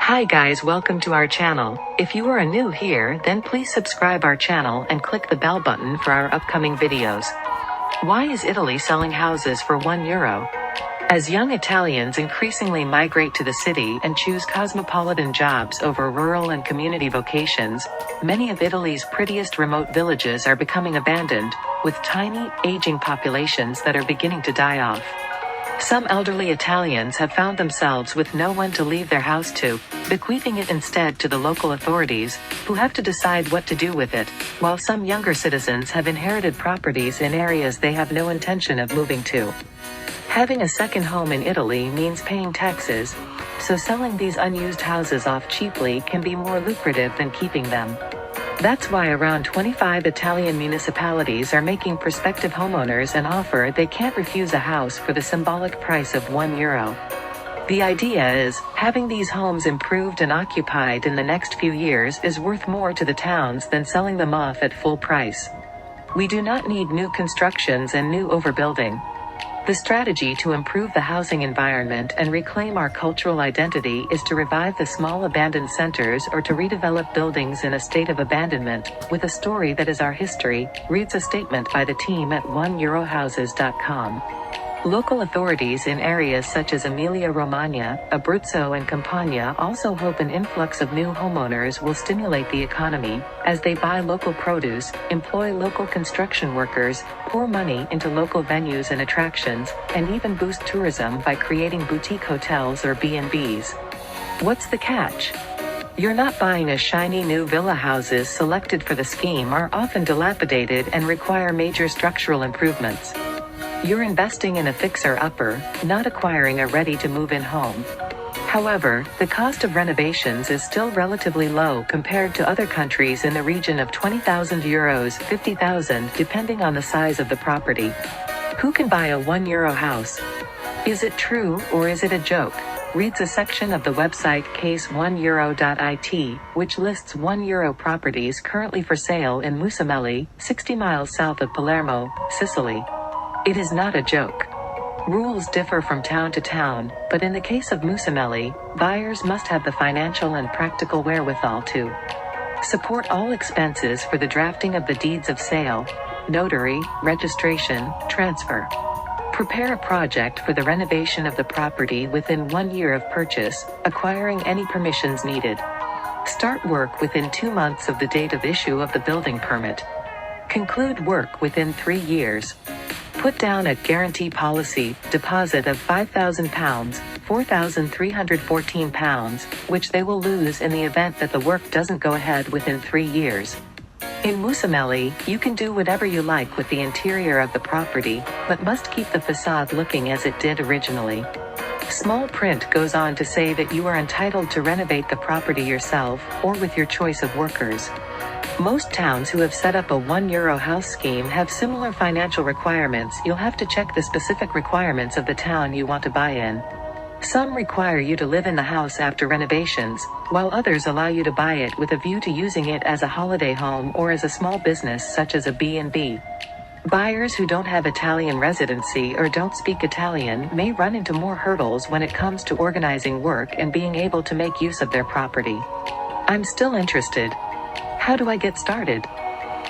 Hi guys, welcome to our channel. If you are new here, then please subscribe our channel and click the bell button for our upcoming videos. Why is Italy selling houses for €1? As young Italians increasingly migrate to the city and choose cosmopolitan jobs over rural and community vocations, many of Italy's prettiest remote villages are becoming abandoned, with tiny, aging populations that are beginning to die off. Some elderly Italians have found themselves with no one to leave their house to, bequeathing it instead to the local authorities, who have to decide what to do with it, while some younger citizens have inherited properties in areas they have no intention of moving to. Having a second home in Italy means paying taxes, so selling these unused houses off cheaply can be more lucrative than keeping them. That's why around 25 Italian municipalities are making prospective homeowners an offer they can't refuse: a house for the symbolic price of €1. The idea is, having these homes improved and occupied in the next few years is worth more to the towns than selling them off at full price. We do not need new constructions and new overbuilding. The strategy to improve the housing environment and reclaim our cultural identity is to revive the small abandoned centers or to redevelop buildings in a state of abandonment, with a story that is our history, reads a statement by the team at oneurohouses.com. Local authorities in areas such as Emilia-Romagna, Abruzzo and Campania also hope an influx of new homeowners will stimulate the economy, as they buy local produce, employ local construction workers, pour money into local venues and attractions, and even boost tourism by creating boutique hotels or B&Bs. What's the catch? You're not buying a shiny new villa. Houses selected for the scheme are often dilapidated and require major structural improvements. You're investing in a fixer-upper, not acquiring a ready-to-move-in home. However, the cost of renovations is still relatively low compared to other countries in the region of €20,000, €50,000, depending on the size of the property. Who can buy a €1 house? Is it true or is it a joke? Reads a section of the website case1euro.it, which lists €1 properties currently for sale in Municipalities, 60 miles south of Palermo, Sicily. It is not a joke. Rules differ from town to town, but in the case of Municipalities, buyers must have the financial and practical wherewithal to support all expenses for the drafting of the deeds of sale, notary, registration, transfer. Prepare a project for the renovation of the property within 1 year of purchase, acquiring any permissions needed. Start work within 2 months of the date of issue of the building permit. Conclude work within 3 years. Put down a guarantee policy deposit of £5,000, £4,314, which they will lose in the event that the work doesn't go ahead within 3 years. In Municipalities, you can do whatever you like with the interior of the property, but must keep the facade looking as it did originally. Small print goes on to say that you are entitled to renovate the property yourself, or with your choice of workers. Most towns who have set up a €1 house scheme have similar financial requirements. You'll have to check the specific requirements of the town you want to buy in. Some require you to live in the house after renovations, while others allow you to buy it with a view to using it as a holiday home or as a small business such as a B&B. Buyers who don't have Italian residency or don't speak Italian may run into more hurdles when it comes to organizing work and being able to make use of their property. I'm still interested. How do I get started?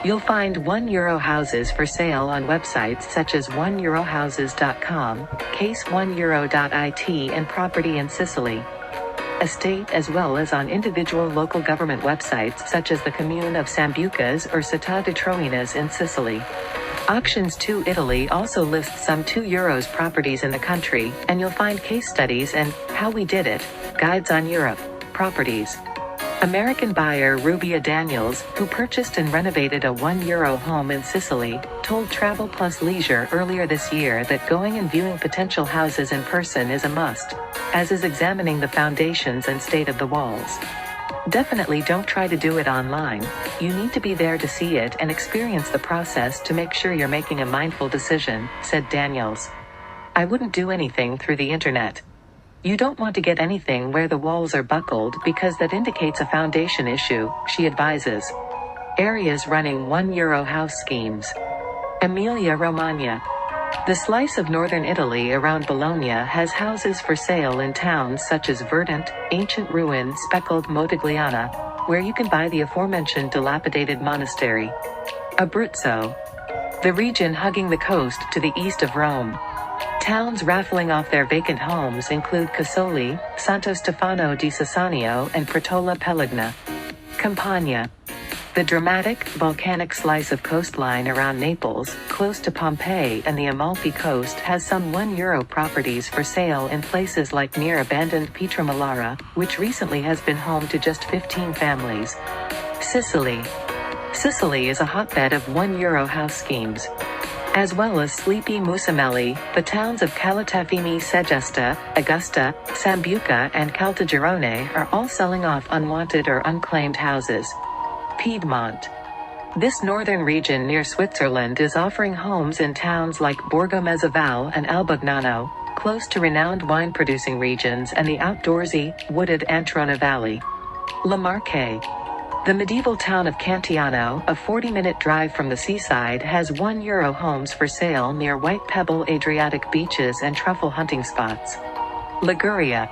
You'll find €1 houses for sale on websites such as oneurohouses.com, case1euro.it and Property in Sicily Estate, as well as on individual local government websites such as the Commune of Sambucas or Città di Troinas in Sicily. Auctions to Italy also lists some €2 properties in the country, and you'll find case studies and How We Did It guides on Europe properties. American buyer Rubia Daniels, who purchased and renovated a €1 home in Sicily, told Travel Plus Leisure earlier this year that going and viewing potential houses in person is a must, as is examining the foundations and state of the walls. Definitely don't try to do it online. You need to be there to see it and experience the process to make sure you're making a mindful decision, said Daniels. I wouldn't do anything through the internet. You don't want to get anything where the walls are buckled because that indicates a foundation issue, she advises. Areas running €1 house schemes. Emilia-Romagna. The slice of northern Italy around Bologna has houses for sale in towns such as Verdant, ancient ruin speckled Modigliana, where you can buy the aforementioned dilapidated monastery. Abruzzo, the region hugging the coast to the east of Rome. Towns raffling off their vacant homes include Casoli, Santo Stefano di Sassanio and Pretola Peligna. Campania, the dramatic, volcanic slice of coastline around Naples, close to Pompeii and the Amalfi Coast has some €1 properties for sale in places like near abandoned Pietramallara, which recently has been home to just 15 families. Sicily. Sicily is a hotbed of €1 house schemes. As well as sleepy Musamelli, the towns of Calatafimi Segesta, Augusta, Sambuca and Caltagirone are all selling off unwanted or unclaimed houses. Piedmont. This northern region near Switzerland is offering homes in towns like Borgo Mezzaval and Albugnano, close to renowned wine-producing regions and the outdoorsy, wooded Antrona Valley. La Marche. The medieval town of Cantiano, a 40-minute drive from the seaside, has €1 homes for sale near White Pebble Adriatic beaches and truffle hunting spots. Liguria.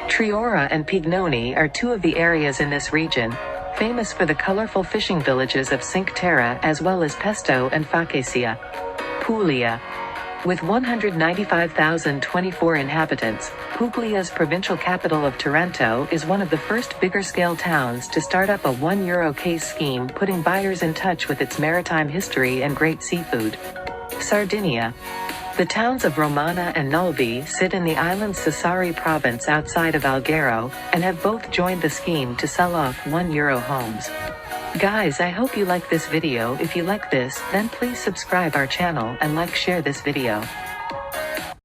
Triora and Pignoni are two of the areas in this region, famous for the colorful fishing villages of Cinque Terre as well as Pesto and Facesia. Puglia. With 195,024 inhabitants, Puglia's provincial capital of Taranto is one of the first bigger-scale towns to start up a €1 case scheme, putting buyers in touch with its maritime history and great seafood. Sardinia. The towns of Romana and Nulvi sit in the island's Sassari province outside of Alghero, and have both joined the scheme to sell off €1 homes. Guys, I hope you like this video. If you like this, then please subscribe our channel and share this video.